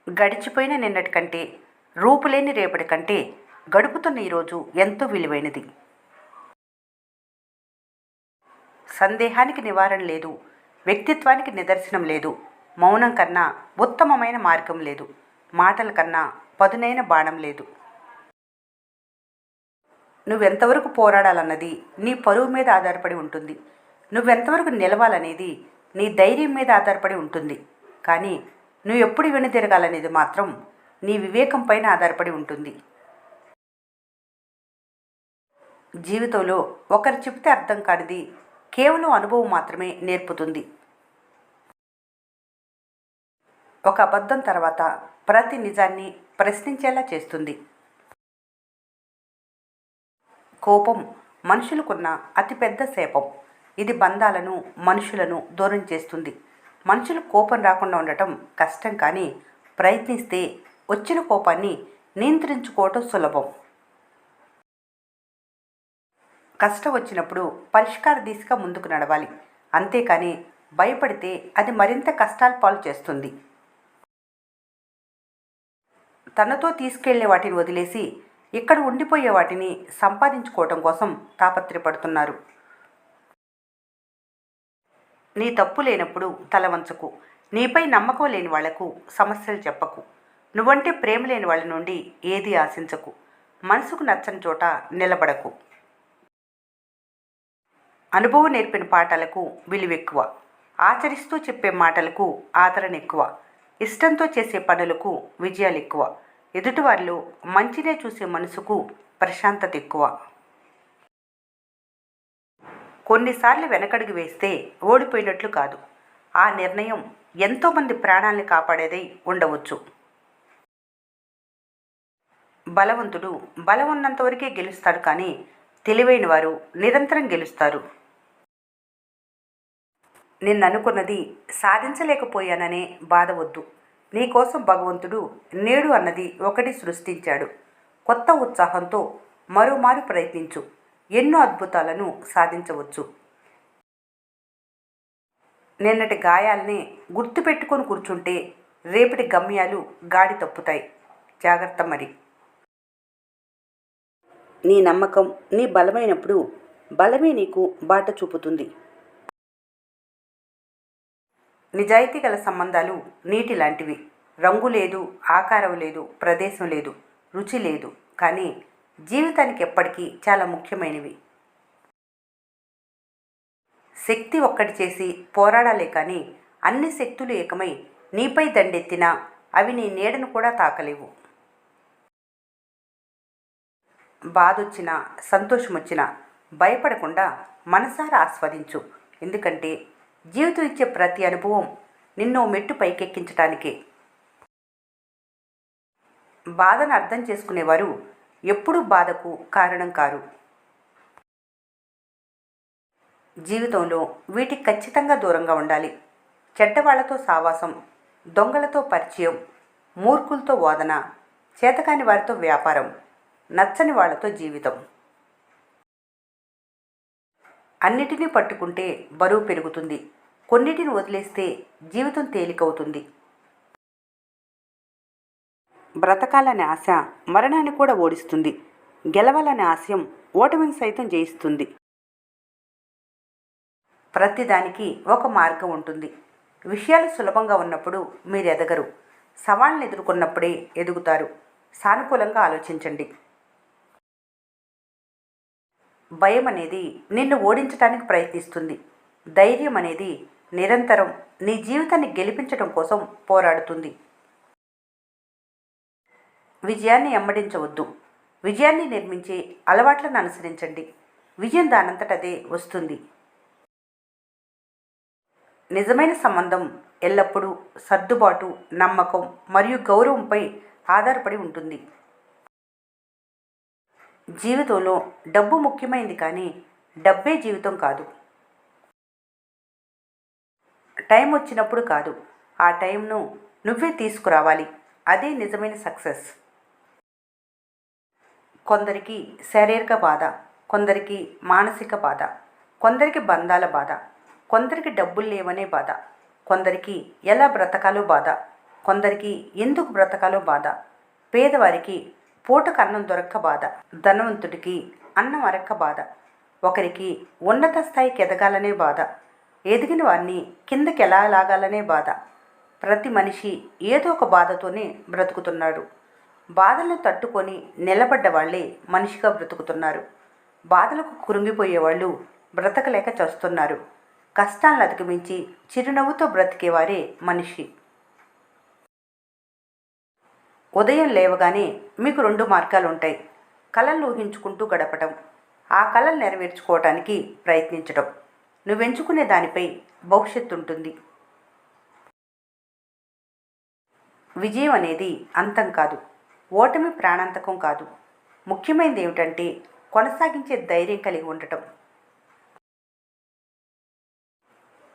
గడిచిపోయిన నిన్నటి కంటే, రూపులేని రేపటి కంటే గడుపుతున్న ఈరోజు ఎంతో విలువైనది. సందేహానికి నివారణ లేదు, వ్యక్తిత్వానికి నిదర్శనం లేదు, మౌనం కన్నా ఉత్తమమైన మార్గం లేదు, మాటల కన్నా పదునైన బాణం లేదు. నువ్వెంతవరకు పోరాడాలన్నది నీ పరువు మీద ఆధారపడి ఉంటుంది. నువ్వెంతవరకు నిలవాలనేది నీ ధైర్యం మీద ఆధారపడి ఉంటుంది. కానీ నువ్వు ఎప్పుడు వెనుదిరగాలనేది మాత్రం నీ వివేకం పైన ఆధారపడి ఉంటుంది. జీవితంలో ఒకరు చెప్తే అర్థం కానిది కేవలం అనుభవం మాత్రమే నేర్పుతుంది. ఒక అబద్ధం తర్వాత ప్రతి నిజాన్ని ప్రశ్నించేలా చేస్తుంది. కోపం మనుషులకున్న అతిపెద్ద శాపం. ఇది బంధాలను, మనుషులను దూరం చేస్తుంది. మనుషులకు కోపం రాకుండా ఉండటం కష్టం, కానీ ప్రయత్నిస్తే వచ్చిన కోపాన్ని నియంత్రించుకోవటం సులభం. కష్టం వచ్చినప్పుడు పరిష్కార దిశగా ముందుకు నడవాలి, అంతేకాని భయపడితే అది మరింత కష్టాల పాలు చేస్తుంది. తనతో తీసుకెళ్లే వాటిని వదిలేసి ఇక్కడ ఉండిపోయే వాటిని సంపాదించుకోవటం కోసం తాపత్రయపడుతున్నారు. నీ తప్పు లేనప్పుడు తల వంచకు. నీపై నమ్మకం లేని వాళ్లకు సమస్యలు చెప్పకు. నువ్వంటే ప్రేమ లేని వాళ్ళ నుండి ఏది ఆశించకు. మనసుకు నచ్చని చోట నిలబడకు. అనుభవం నేర్పిన పాఠాలకు విలువెక్కువ. ఆచరిస్తూ చెప్పే మాటలకు ఆదరణ ఎక్కువ. ఇష్టంతో చేసే పనులకు విజయాలు ఎక్కువ. ఎదుటివారిలో మంచినే చూసే మనసుకు ప్రశాంతత ఎక్కువ. కొన్నిసార్లు వెనకడుగు వేస్తే ఓడిపోయినట్లు కాదు, ఆ నిర్ణయం ఎంతోమంది ప్రాణాలను కాపాడేదై ఉండవచ్చు. బలవంతుడు బలం ఉన్నంతవరకే గెలుస్తాడు, కానీ తెలివైన వారు నిరంతరం గెలుస్తారు. నిన్ననుకున్నది సాధించలేకపోయాననే బాధ వద్దు. నీకోసం భగవంతుడు నేడు అన్నది ఒకటి సృష్టించాడు. కొత్త ఉత్సాహంతో మరోమారు ప్రయత్నించు. ఎన్నో అద్భుతాలను సాధించవచ్చు. నిన్నటి గాయాల్ని గుర్తుపెట్టుకొని కూర్చుంటే రేపటి గమ్యాలు గాడి తప్పుతాయి. జాగ్రత్త మరి. నీ నమ్మకం నీ బలమైనప్పుడు బలమే నీకు బాట చూపుతుంది. నిజాయితీ గల సంబంధాలు నీటి లాంటివి. రంగు లేదు, ఆకారం లేదు, ప్రదేశం లేదు, రుచి లేదు, కానీ జీవితానికి ఎప్పటికీ చాలా ముఖ్యమైనవి. శక్తి ఒక్కటి చేసి పోరాడాలే, కానీ అన్ని శక్తులు ఏకమై నీపై దండెత్తినా అవి నీ నీడను కూడా తాకలేవు. బాధొచ్చినా సంతోషం వచ్చినా భయపడకుండా మనసారా ఆస్వాదించు. ఎందుకంటే జీవితం ఇచ్చే ప్రతి అనుభవం నిన్నో మెట్టు పైకెక్కించటానికే. బాధను అర్థం చేసుకునేవారు ఎప్పుడూ బాధకు కారణం కారు. జీవితంలో వీటికి ఖచ్చితంగా దూరంగా ఉండాలి. చెడ్డవాళ్లతో సావాసం, దొంగలతో పరిచయం, మూర్ఖులతో వాదన, చేతకాని వారితో వ్యాపారం, నచ్చని వాళ్లతో జీవితం. అన్నిటినీ పట్టుకుంటే బరువు పెరుగుతుంది. కొన్నిటిని వదిలేస్తే జీవితం తేలికవుతుంది. బ్రతకాలనే ఆశ మరణాన్ని కూడా ఓడిస్తుంది. గెలవాలనే ఆశయం ఓటమిని సైతం జయిస్తుంది. ప్రతిదానికి ఒక మార్గం ఉంటుంది. విషయాలు సులభంగా ఉన్నప్పుడు మీరు ఎదగరు. సవాళ్ళను ఎదుర్కొన్నప్పుడే ఎదుగుతారు. సానుకూలంగా ఆలోచించండి. భయం అనేది నిన్ను ఓడించడానికి ప్రయత్నిస్తుంది. ధైర్యం అనేది నిరంతరం నీ జీవితాన్ని గెలిపించడం కోసం పోరాడుతుంది. విజయాన్ని ఎమ్మడించవద్దు. విజయాన్ని నిర్మించే అలవాట్లను అనుసరించండి. విజయం దానంతటదే వస్తుంది. నిజమైన సంబంధం ఎల్లప్పుడూ సర్దుబాటు, నమ్మకం మరియు గౌరవంపై ఆధారపడి ఉంటుంది. జీవితంలో డబ్బు ముఖ్యమైనది, కానీ డబ్బే జీవితం కాదు. టైం వచ్చినప్పుడు కాదు, ఆ టైంను నువ్వే తీసుకురావాలి. అదే నిజమైన సక్సెస్. కొందరికి శారీరక బాధ, కొందరికి మానసిక బాధ, కొందరికి బంధాల బాధ, కొందరికి డబ్బులు లేవనే బాధ, కొందరికి ఎలా బ్రతకాలో బాధ. కొందరికి ఎందుకు బ్రతకాలో బాధ, పేదవారికి పూటకు అన్నం దొరక్క బాధ, ధనవంతుడికి అన్నం అరక్క బాధ, ఒకరికి ఉన్నత స్థాయికి ఎదగాలనే బాధ, ఎదిగిన వారిని కిందకి ఎలా లాగాలనే బాధ. ప్రతి మనిషి ఏదో ఒక బాధతోనే బ్రతుకుతున్నాడు. బాధలను తట్టుకొని నిలబడ్డ వాళ్ళే మనిషిగా బ్రతుకుతున్నారు. బాధలకు కురుంగిపోయేవాళ్ళు బ్రతకలేక చస్తున్నారు. కష్టాలను అధిగమించి చిరునవ్వుతో బ్రతికేవారే మనిషి. ఉదయం లేవగానే మీకు 2 మార్గాలు ఉంటాయి. కలలు ఊహించుకుంటూ గడపటం, ఆ కలలు నెరవేర్చుకోవటానికి ప్రయత్నించడం. నువ్వెంచుకునే దానిపై భవిష్యత్తు ఉంటుంది. విజయం అనేది అంతం కాదు, ఓటమి ప్రాణాంతకం కాదు. ముఖ్యమైనది ఏమిటంటే కొనసాగించే ధైర్యం కలిగి ఉండటం.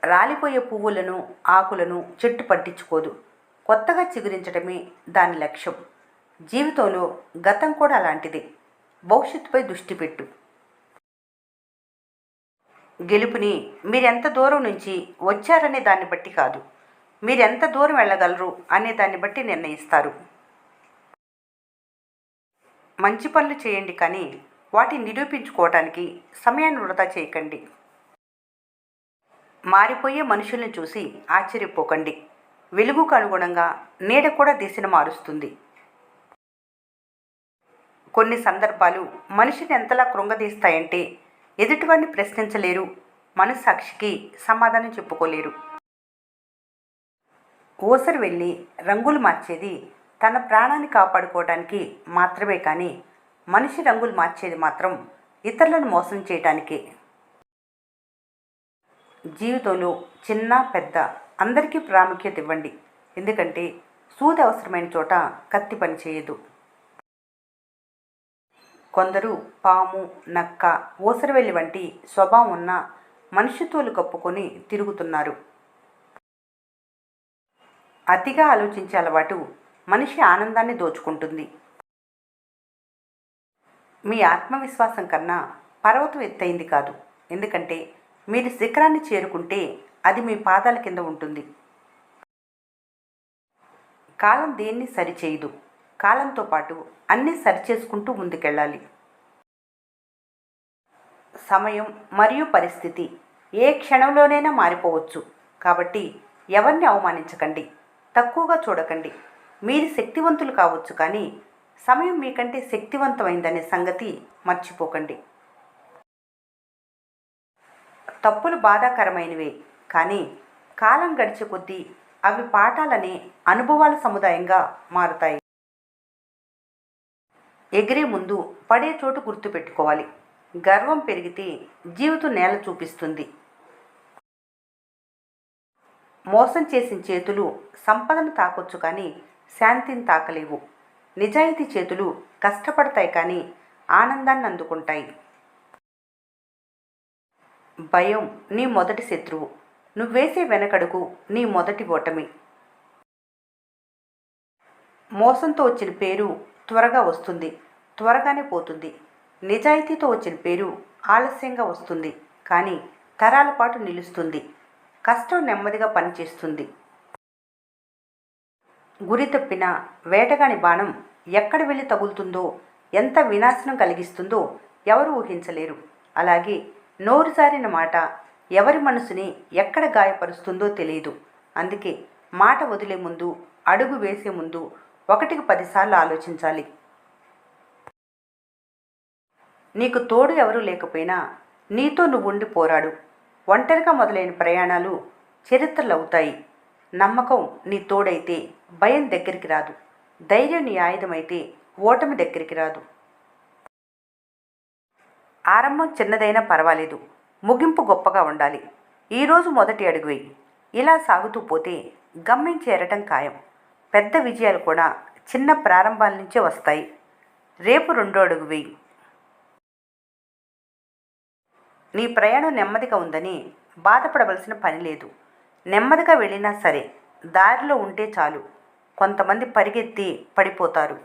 రాలిపోయే పువ్వులను, ఆకులను చెట్టు పట్టించుకోదు. కొత్తగా చిగురించడమే దాని లక్ష్యం. జీవితంలో గతం కూడా అలాంటిదే. భవిష్యత్తుపై దృష్టి పెట్టు. గెలుపుని మీరెంత దూరం నుంచి వచ్చారనే దాన్ని బట్టి కాదు, మీరెంత దూరం వెళ్ళగలరు అనే దాన్ని బట్టి నిర్ణయిస్తారు. మంచి పనులు చేయండి, కానీ వాటిని నిరూపించుకోవటానికి సమయాన్ని వృధా చేయకండి. మారిపోయే మనుషుల్ని చూసి ఆశ్చర్యపోకండి. వెలుగుకు అనుగుణంగా నీడ కూడా దిశను మారుస్తుంది. కొన్ని సందర్భాలు మనిషిని ఎంతలా కృంగదీస్తాయంటే ఎదుటివారిని ప్రశ్నించలేరు, మనస్సాక్షికి సమాధానం చెప్పుకోలేరు. ఓసరి వెళ్ళి రంగులు మార్చేది తన ప్రాణాన్ని కాపాడుకోవడానికి మాత్రమే, కానీ మనిషి రంగులు మార్చేది మాత్రం ఇతరులను మోసం చేయటానికే. జీవితంలో చిన్న పెద్ద అందరికీ ప్రాముఖ్యత ఇవ్వండి. ఎందుకంటే సూది అవసరమైన చోట కత్తి పని చేయదు. కొందరు పాము, నక్క, ఊసరవెల్లి వంటి స్వభావం ఉన్న మనుషుతోలు కప్పుకొని తిరుగుతున్నారు. అతిగా ఆలోచించే అలవాటు మనిషి ఆనందాన్ని దోచుకుంటుంది. మీ ఆత్మవిశ్వాసం కన్నా పర్వతం ఎత్తైంది కాదు. ఎందుకంటే మీరు శిఖరాన్ని చేరుకుంటే అది మీ పాదాల కింద ఉంటుంది. కాలం దేన్ని సరిచేయదు. కాలంతో పాటు అన్నీ సరిచేసుకుంటూ ముందుకెళ్ళాలి. సమయం మరియు పరిస్థితి ఏ క్షణంలోనైనా మారిపోవచ్చు. కాబట్టి ఎవరిని అవమానించకండి, తక్కువగా చూడకండి. మీరు శక్తివంతులు కావచ్చు, కానీ సమయం మీకంటే శక్తివంతమైందనే సంగతి మర్చిపోకండి. తప్పులు బాధాకరమైనవే, కానీ కాలం గడిచే కొద్దీ అవి పాఠాలనే అనుభవాల సముదాయంగా మారుతాయి. ఎగిరే ముందు పడే చోటు గుర్తుపెట్టుకోవాలి. గర్వం పెరిగితే జీవితం నేల చూపిస్తుంది. మోసం చేసిన చేతులు సంపదను తాకొచ్చు, కానీ శాంతిని తాకలేవు. నిజాయితీ చేతులు కష్టపడతాయి, కానీ ఆనందాన్ని అందుకుంటాయి. భయం నీ మొదటి శత్రువు. నువ్వేసే వెనకడుగు నీ మొదటి ఓటమి. మోసంతో వచ్చిన పేరు త్వరగా వస్తుంది, త్వరగానే పోతుంది. నిజాయితీతో వచ్చిన పేరు ఆలస్యంగా వస్తుంది, కానీ తరాల పాటు నిలుస్తుంది. కష్టం నెమ్మదిగా పనిచేస్తుంది. గురి తప్పిన వేటగాని బాణం ఎక్కడ వెళ్ళి తగులుతుందో, ఎంత వినాశనం కలిగిస్తుందో ఎవరు ఊహించలేరు. అలాగే నోరు జారిన మాట ఎవరి మనసుని ఎక్కడ గాయపరుస్తుందో తెలియదు. అందుకే మాట వదిలే ముందు, అడుగు వేసే ముందు 1కి 10 సార్లు ఆలోచించాలి. నీకు తోడు ఎవరూ లేకపోయినా నీతో నువ్వు ఉండి పోరాడు. ఒంటరిగా మొదలైన ప్రయాణాలు చరిత్రలవుతాయి. నమ్మకం నీ తోడైతే భయం దగ్గరికి రాదు. ధైర్యం నీ ఆయుధమైతే ఓటమి దగ్గరికి రాదు. ఆరంభం చిన్నదైనా పర్వాలేదు, ముగింపు గొప్పగా ఉండాలి. ఈరోజు మొదటి అడుగు వేయి. ఇలా సాగుతూ పోతే గమ్యం చేరటం ఖాయం. పెద్ద విజయాలు కూడా చిన్న ప్రారంభాల నుంచే వస్తాయి. రేపు 2వ అడుగు వేయి. నీ ప్రయాణం నెమ్మదిగా ఉందని బాధపడవలసిన పని లేదు. నెమ్మదిగా వెళ్ళినా సరే దారిలో ఉంటే చాలు. కొంతమంది పరిగెత్తి పడిపోతారు.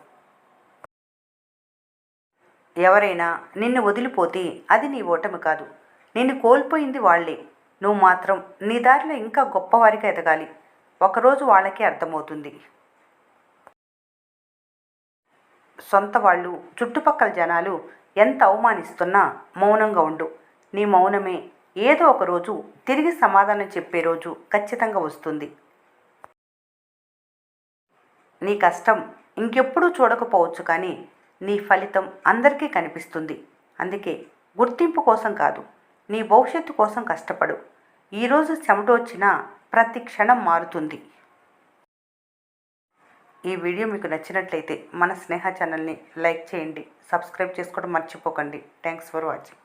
ఎవరైనా నిన్ను వదిలిపోతే అది నీ ఓటమి కాదు, నిన్ను కోల్పోయింది వాళ్లే. నువ్వు మాత్రం నీ దారిలో ఇంకా గొప్పవారిగా ఎదగాలి. ఒకరోజు వాళ్ళకే అర్థమవుతుంది. సొంత వాళ్ళు, చుట్టుపక్కల జనాలు ఎంత అవమానిస్తున్నా మౌనంగా ఉండు. నీ మౌనమే ఏదో ఒక రోజు తిరిగి సమాధానం చెప్పే రోజు ఖచ్చితంగా వస్తుంది. నీ కష్టం ఇంకెప్పుడూ చూడకపోవచ్చు, కానీ నీ ఫలితం అందరికీ కనిపిస్తుంది. అందుకే గుర్తింపు కోసం కాదు, నీ భవిష్యత్తు కోసం కష్టపడు. ఈరోజు చెమటొచ్చినా ప్రతి క్షణం మారుతుంది. ఈ వీడియో మీకు నచ్చినట్లయితే మన స్నేహ ఛానల్ని లైక్ చేయండి, సబ్స్క్రైబ్ చేసుకోవడం మర్చిపోకండి. Thanks for watching.